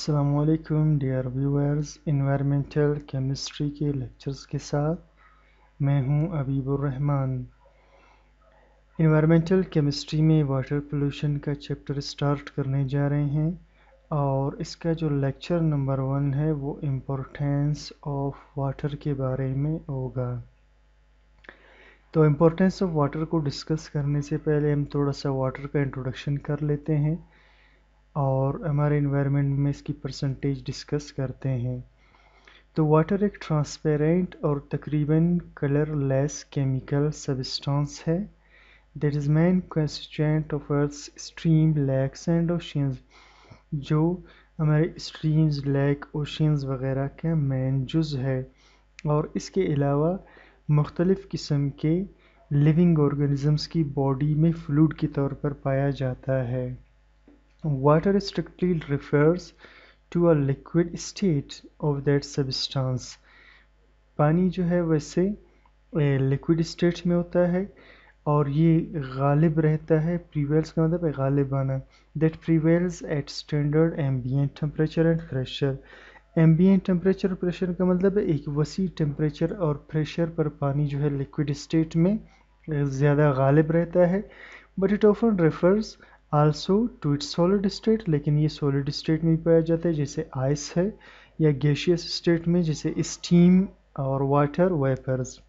अस्सलाम वालेकुम dear viewers. Environmental chemistry के लेक्चर्स के साथ मैं हूं अबीबुर रहमान। इन्वायरमेंटल केमिस्ट्री में वाटर पोल्यूशन का चैप्टर स्टार्ट करने जा रहे हैं और इसका जो लेक्चर नंबर 1 है वो इम्पोर्टेंस ऑफ वाटर के बारे में होगा। तो इम्पोर्टेंस ऑफ वाटर को डिस्कस करने से पहले हम थोड़ा सा वाटर का इंट्रोडक्शन कर लेते हैं और हमारे इन्वायरमेंट में इसकी परसेंटेज डिस्कस करते हैं। तो वाटर एक ट्रांसपेरेंट और तकरीबन कलरलेस केमिकल सब्सटेंस है that is main constituent of earth's stream lakes and oceans, जो हमारे स्ट्रीम्स लेक ओशियंस वगैरह का मेन जुज़ है। और इसके अलावा मुख्तलिफ़ किस्म के लिविंग ऑर्गेनिज़म्स की बॉडी में फ्लूइड के तौर पर पाया जाता है। Water strictly refers to a liquid state of that substance. पानी जो है वैसे लिक्विड स्टेट में होता है और ये गालिब रहता है। प्रीवेल्स का मतलब है गालिबाना। That prevails at standard ambient temperature and pressure. Ambient temperature और प्रेशर का मतलब है एक वसी टेम्परेचर और प्रेशर पर पानी जो है लिक्विड स्टेट में ज़्यादा गालिब रहता है। But it often refers also to its solid state, लेकिन ये सॉलिड स्टेट में भी पाया जाता है जैसे आइस है, या गैशियस स्टेट में जैसे स्टीम और water vapours.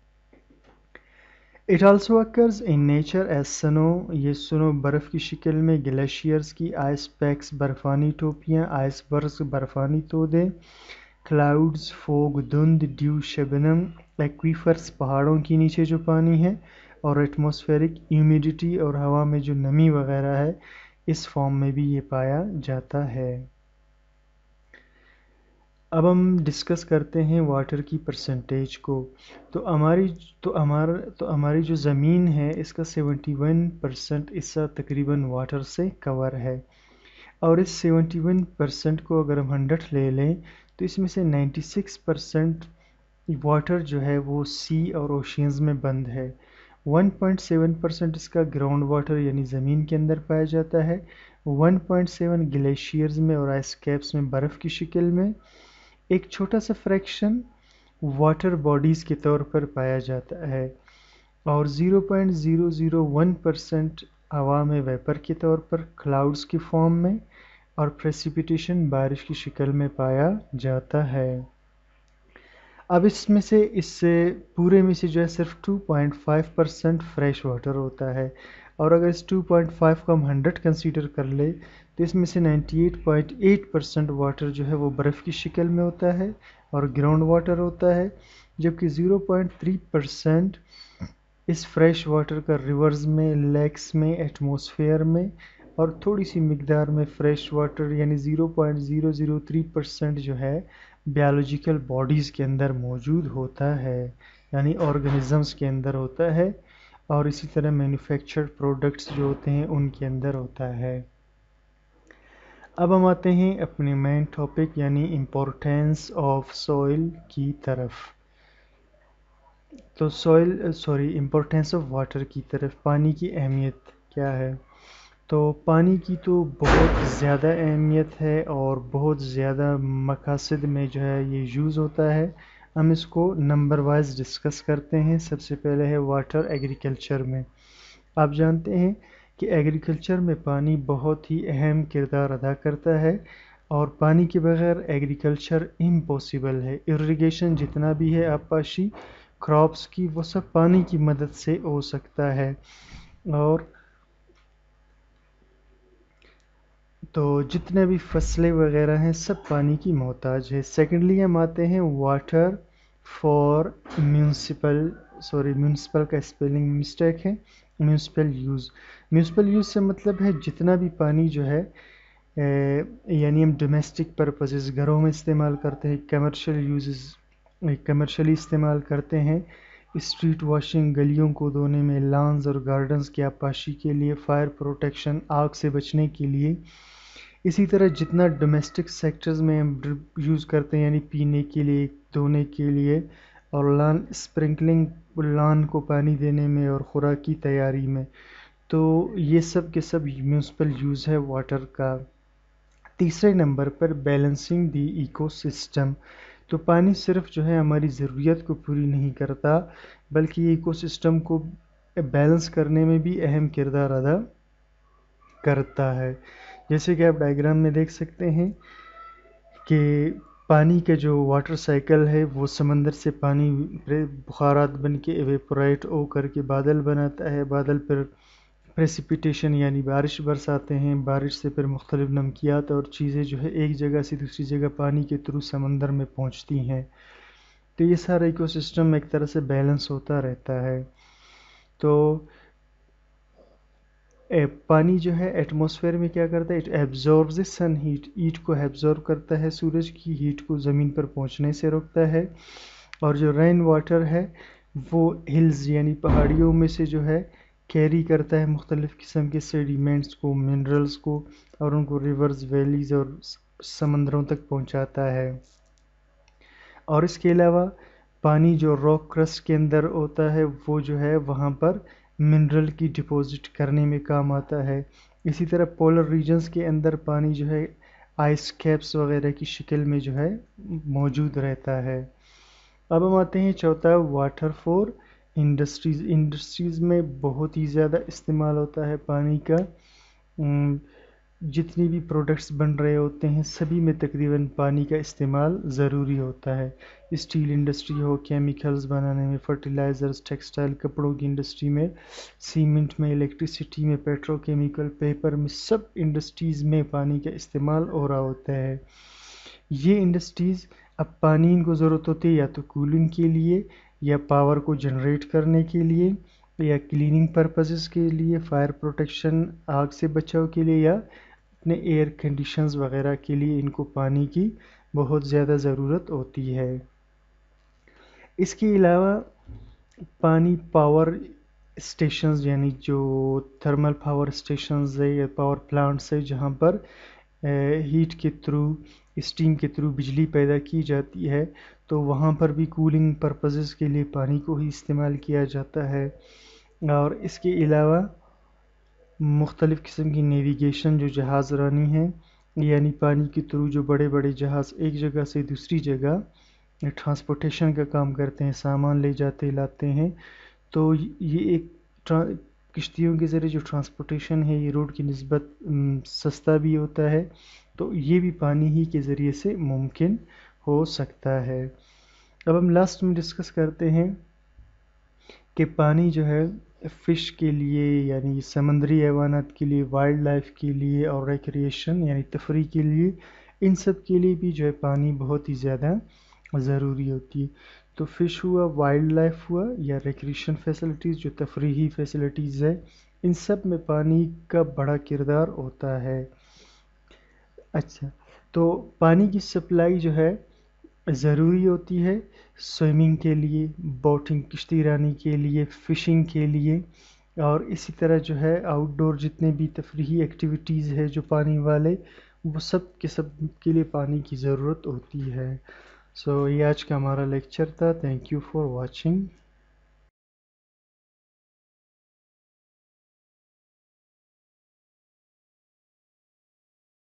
It also occurs in nature as snow. ये स्नो बर्फ़ की शक्ल में, ग्लेशियर्स की आइस पैक्स बर्फ़ानी टोपियाँ, आइसबर्ग्स बर्फ़ानी तोदे, क्लाउड्स फोग धुंध, ड्यू शबनम, एक्वीफर्स पहाड़ों के नीचे जो पानी है, और एटमॉस्फेरिक ह्यूमिडिटी और हवा में जो नमी वगैरह है इस फॉर्म में भी ये पाया जाता है। अब हम डिस्कस करते हैं वाटर की परसेंटेज को। तो हमारी जो ज़मीन है इसका 71% हिस्सा तकरीबन वाटर से कवर है, और इस 71% को अगर हम 100 ले लें तो इसमें से 96% वाटर जो है वो सी और ओशियंस में बंद है। 1.7% इसका ग्राउंड वाटर यानी ज़मीन के अंदर पाया जाता है, 1.7 ग्लेशियर्स में और आइस कैप्स में बर्फ़ की शक्ल में, एक छोटा सा फ्रैक्शन वाटर बॉडीज़ के तौर पर पाया जाता है, और 0.001% हवा में वेपर के तौर पर क्लाउड्स की फॉर्म में, और प्रेसिपिटेशन बारिश की शक्ल में पाया जाता है। अब इससे पूरे में से जो है सिर्फ 2.5% फ्रेश वाटर होता है, और अगर इस 2.5 को हम 100 कंसीडर कर ले तो इसमें से 98.8% वाटर जो है वो बर्फ़ की शक्ल में होता है और ग्राउंड वाटर होता है, जबकि 0.3% इस फ्रेश वाटर का रिवर्स में, लेक्स में, एटमॉस्फेयर में, और थोड़ी सी मिकदार में फ्रेश वाटर यानी 0.003% जो है बायोलॉजिकल बॉडीज़ के अंदर मौजूद होता है, यानी ऑर्गेनिज़म्स के अंदर होता है, और इसी तरह मैन्युफैक्चर्ड प्रोडक्ट्स जो होते हैं उनके अंदर होता है। अब हम आते हैं अपने मेन टॉपिक यानी इम्पोर्टेंस ऑफ सॉइल की तरफ। तो इम्पोर्टेंस ऑफ वाटर की तरफ, पानी की अहमियत क्या है। तो पानी की तो बहुत ज़्यादा अहमियत है और बहुत ज़्यादा मकासद में जो है ये यूज़ होता है। हम इसको नंबर वाइज डिस्कस करते हैं। सबसे पहले है वाटर एग्रीकल्चर में। आप जानते हैं कि एग्रीकल्चर में पानी बहुत ही अहम किरदार अदा करता है, और पानी के बगैर एग्रीकल्चर इम्पॉसिबल है। इरिगेशन जितना भी है आबपाशी क्रॉप्स की, वो सब पानी की मदद से हो सकता है, और तो जितने भी फसलें वगैरह हैं सब पानी की मोहताज है। सेकेंडली हम आते हैं वाटर फॉर म्यूनसिपल का स्पेलिंग मिस्टेक है, म्यूनसिपल यूज़। म्यूनसिपल यूज़ से मतलब है जितना भी पानी जो है यानी हम डोमेस्टिक पर्पसेस घरों में इस्तेमाल करते हैं, कमर्शियली इस्तेमाल करते हैं, स्ट्रीट वॉशिंग, गलियों को धोने में, लॉन्स और गार्डन्स की आबपाशी के लिए, फायर प्रोटेक्शन, आग से बचने के लिए। इसी तरह जितना डोमेस्टिक सेक्टर्स में हम यूज़ करते हैं यानी पीने के लिए, धोने के लिए, और लॉन स्प्रिंकलिंग, लॉन को पानी देने में और खुराक की तैयारी में, तो ये सब के सब म्यूनसिपल यूज़ है वाटर का। تیسرے نمبر پر بیلنسنگ دی ایکو سسٹم. تو پانی صرف جو ہے ہماری ضروریت کو پوری نہیں کرتا بلکہ یہ ایکو سسٹم کو بیلنس کرنے میں بھی اہم کردار ادا کرتا ہے. جیسے کہ آپ ڈائیگرام میں دیکھ سکتے ہیں کہ پانی کا جو واٹر سائیکل ہے وہ سمندر سے پانی بخارات بن کے ایویپوریٹ ہو کر کے بادل بناتا ہے. بادل پر پریسیپیٹیشن یعنی بارش برساتے ہیں. بارش سے پھر مختلف نمکیات اور چیزیں جو ہے ایک جگہ سے دوسری جگہ پانی کے تھرو سمندر میں پہنچتی ہیں. تو یہ سارا ایکو سسٹم ایک طرح سے بیلنس ہوتا رہتا ہے. تو پانی جو ہے ایٹماسفیئر میں کیا کرتا ہے؟ اٹ ایبزاربز سن ہیٹ کو ایبزارب کرتا ہے، سورج کی ہیٹ کو زمین پر پہنچنے سے روکتا ہے. اور جو رین واٹر ہے وہ ہلز یعنی پہاڑیوں میں سے جو ہے کیری کرتا ہے مختلف قسم کے سیڈیمنٹس کو، منرلز کو، اور ان کو ریورز، ویلیز اور سمندروں تک پہنچاتا ہے. اور اس کے علاوہ پانی جو راک کرسٹ کے اندر ہوتا ہے وہ جو ہے وہاں پر منرل کی ڈپوزٹ کرنے میں کام آتا ہے. اسی طرح پولر ریجنز کے اندر پانی جو ہے آئس کیپس وغیرہ کی شکل میں جو ہے موجود رہتا ہے. اب ہم آتے ہیں چوتھا، واٹر فور انڈسٹریز. انڈسٹریز میں بہت ہی زیادہ استعمال ہوتا ہے پانی کا. جتنی بھی پروڈکٹس بن رہے ہوتے ہیں سبھی میں تقریباً پانی کا استعمال ضروری ہوتا ہے. اسٹیل انڈسٹری ہو، کیمیکلز بنانے میں، فرٹیلائزرز، ٹیکسٹائل، کپڑوں کی انڈسٹری میں، سیمنٹ میں، الیکٹریسٹی میں، پیٹرو کیمیکل، پیپر میں، سب انڈسٹریز میں پانی کا استعمال ہو رہا ہوتا ہے. یہ انڈسٹریز اب پانی ان کو ضرورت ہوتی ہے یا تو کولنگ کے لیے، یا پاور کو جنریٹ کرنے کے لیے، یا کلیننگ پرپزز کے لیے، فائر پروٹیکشن، آگ سے بچاؤ کے لیے، یا اپنے ایئر کنڈیشنز وغیرہ کے لیے ان کو پانی کی بہت زیادہ ضرورت ہوتی ہے. اس کے علاوہ پانی پاور اسٹیشنز یعنی جو تھرمل پاور اسٹیشنز ہے یا پاور پلانٹس ہے جہاں پر ہیٹ کے تھرو، اسٹیم کے تھرو بجلی پیدا کی جاتی ہے، تو وہاں پر بھی کولنگ پرپزز کے لیے پانی کو ہی استعمال کیا جاتا ہے. اور اس کے علاوہ مختلف قسم کی نیویگیشن جو جہاز رانی ہے، یعنی پانی کے تھرو جو بڑے بڑے جہاز ایک جگہ سے دوسری جگہ ٹرانسپورٹیشن کا کام کرتے ہیں، سامان لے جاتے لاتے ہیں، تو یہ ایک کشتیوں کے ذریعے جو ٹرانسپورٹیشن ہے یہ روڈ کی نسبت سستا بھی ہوتا ہے، تو یہ بھی پانی ہی کے ذریعے سے ممکن ہو سکتا ہے. اب ہم لاسٹ میں ڈسکس کرتے ہیں کہ پانی جو ہے فش کے لیے یعنی سمندری حیوانات کے لیے، وائلڈ لائف کے لیے، اور ریکریشن یعنی تفریح کے لیے، ان سب کے لیے بھی جو ہے پانی بہت ہی زیادہ ضروری ہوتی ہے. تو فش ہوا، وائلڈ لائف ہوا، یا ریکریشن فیسلٹیز جو تفریحی فیسلٹیز ہے، ان سب میں پانی کا بڑا کردار ہوتا ہے. اچھا، تو پانی کی سپلائی جو ہے ضروری ہوتی ہے سوئمنگ کے لیے، بوٹنگ کشتی رانی کے لیے، فشنگ کے لیے، اور اسی طرح جو ہے آؤٹ ڈور جتنے بھی تفریحی ایکٹیویٹیز ہے جو پانی والے، وہ سب کے لیے پانی کی ضرورت ہوتی ہے. سو یہ آج کا ہمارا لیکچر تھا. Thank you for watching.